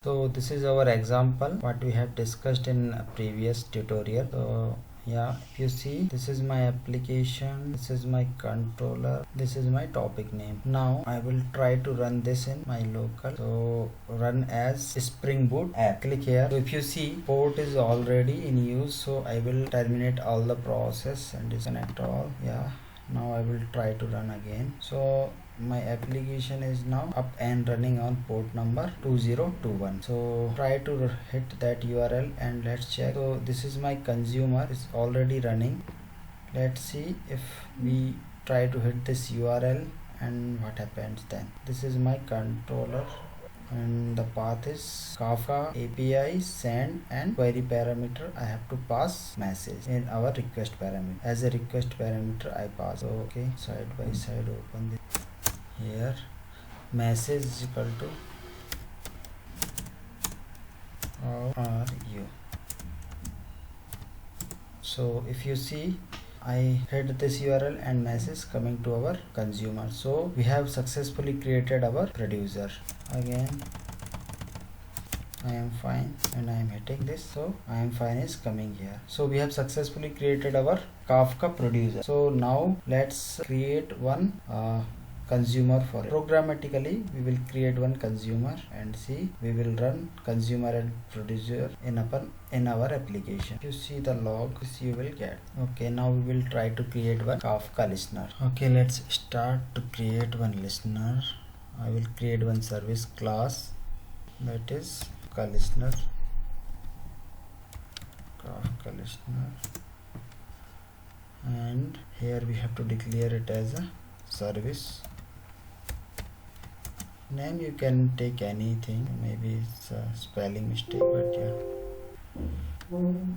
So this is our example what we have discussed in a previous tutorial. So yeah, if you see, this is my application, this is my controller, this is my topic name. Now I will try to run this in my local. So run as Spring Boot app. Click here. So if you see, port is already in use, so I will terminate all the process and disconnect all. Yeah, now I will try to run again. So my application is now up and running on port number 2021. So try to hit that URL and let's check. So this is my consumer, is already running. Let's see if we try to hit this URL and what happens then. This is my controller and the path is Kafka API send and query parameter. I have to pass message in our request parameter. As a request parameter I pass. So okay, side by side open this. Here message is equal to how are you. So if you see, I hit this URL and message coming to our consumer. So we have successfully created our producer. Again I am fine and I am hitting this, so I am fine is coming here. So we have successfully created our Kafka producer. So now let's create one consumer for it. Programmatically we will create one consumer and see, we will run consumer and producer in our application. If you see the logs you will get. Okay, now we will try to create one Kafka listener. Okay, let's start to create one listener. I will create one service class, that is Kafka listener. And here we have to declare it as a service. Name you can take anything, maybe it's a spelling mistake, but yeah.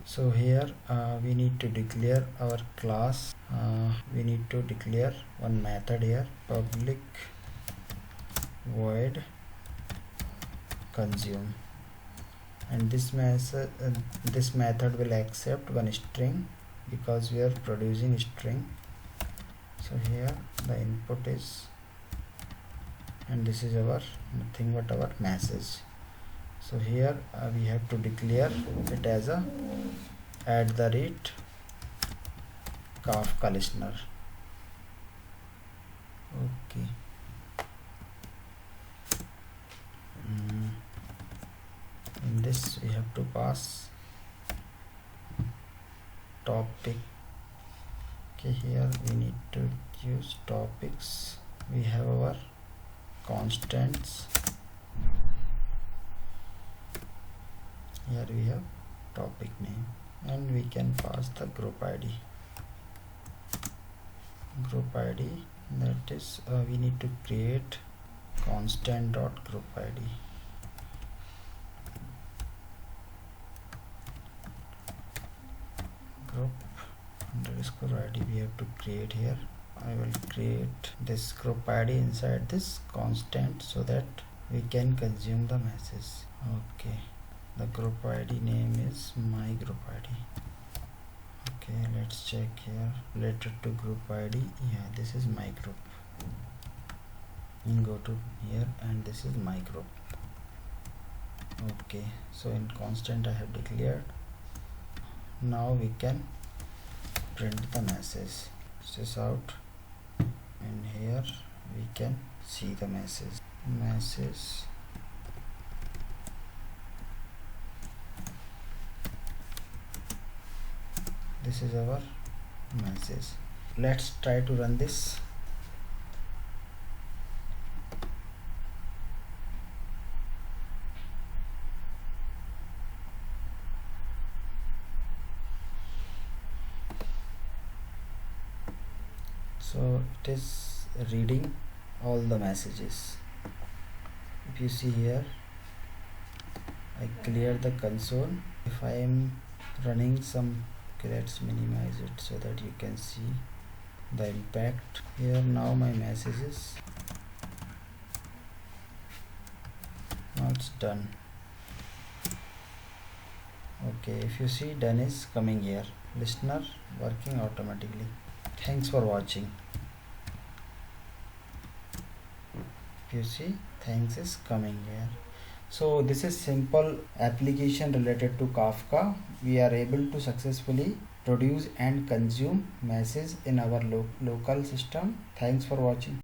So here we need to declare our class. We need to declare one method here, public void consume, and this method will accept one string because we are producing string. So here the input is, and this is our nothing but our message. So here we have to declare it as a @Kafka listener. Okay. In this we have to pass topic. Okay, here we need to use topics. We have our constants. Here we have topic name and we can pass the group ID. That is we need to create constant.group ID. Group _ ID we have to create here. I will create this group ID inside this constant so that we can consume the message. Okay, the group ID name is my group ID. Okay, let's check here related to group ID. Yeah, this is my group. And go to here and this is my group. Okay, so in constant I have declared. Now we can print the message. This out, and here we can see the message. This is our message. Let's try to run this. So it is reading all the messages. If you see here, I clear the console. If I am running some, okay, let's minimize it so that you can see the impact. Here now my messages. Now it's done. Okay, if you see, done is coming here. Listener working automatically. Thanks for watching. If you see, thanks is coming here. So this is simple application related to Kafka. We are able to successfully produce and consume messages in our local system. Thanks for watching.